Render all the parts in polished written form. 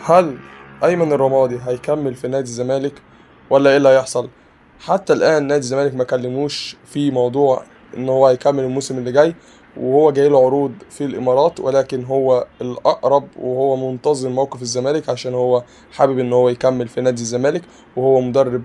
هل أيمن الرمادي هيكمل في نادي الزمالك ولا إيه اللي هيحصل؟ حتى الآن نادي الزمالك ما كلموش في موضوع إن هو هيكمل الموسم اللي جاي، وهو جاي له عروض في الإمارات، ولكن هو الأقرب وهو منتظم موقف الزمالك عشان هو حابب إن هو يكمل في نادي الزمالك. وهو مدرب،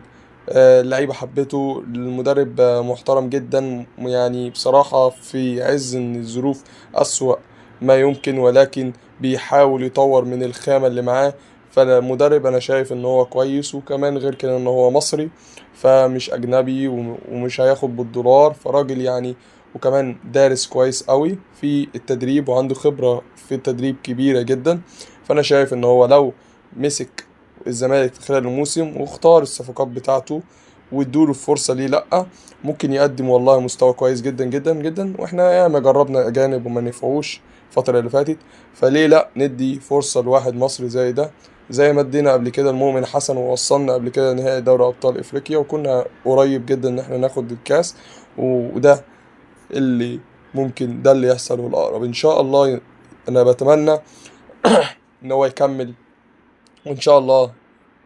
اللعيبة حبته، المدرب محترم جدا يعني بصراحة، في عز إن الظروف أسوأ ما يمكن، ولكن بيحاول يطور من الخامة اللي معاه. فالمدرب أنا شايف إن هو كويس، وكمان غير كده إن هو مصري فمش أجنبي ومش هياخد بالدولار، فراجل يعني. وكمان دارس كويس قوي في التدريب وعنده خبرة في التدريب كبيرة جدا. فأنا شايف إن هو لو مسك الزمالك في خلال الموسم واختار الصفقات بتاعته وادوله الفرصة، ليه لأ؟ ممكن يقدم والله مستوى كويس جدا جدا جدا. واحنا ياما جربنا أجانب وما نفعوش الفترة اللي فاتت، فليه لأ ندي فرصة لواحد مصري زي ده، زي ما ادينا قبل كده المؤمن حسن ووصلنا قبل كده نهائي دوري أبطال إفريقيا، وكنا قريب جدا إن احنا ناخد الكاس. وده اللي ممكن ده اللي يحصل والأقرب إن شاء الله. أنا بتمنى إن هو يكمل، وإن شاء الله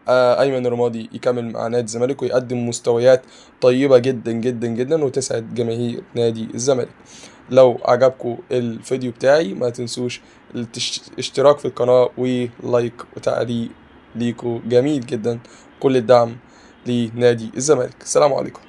أيمن الرمادي يكمل مع نادي الزمالك ويقدم مستويات طيبة جدا جدا جدا وتسعد جماهير نادي الزمالك. لو عجبكم الفيديو بتاعي ما تنسوش الاشتراك في القناة ولايك وتعليق ليكوا جميل جدا. كل الدعم لنادي الزمالك. السلام عليكم.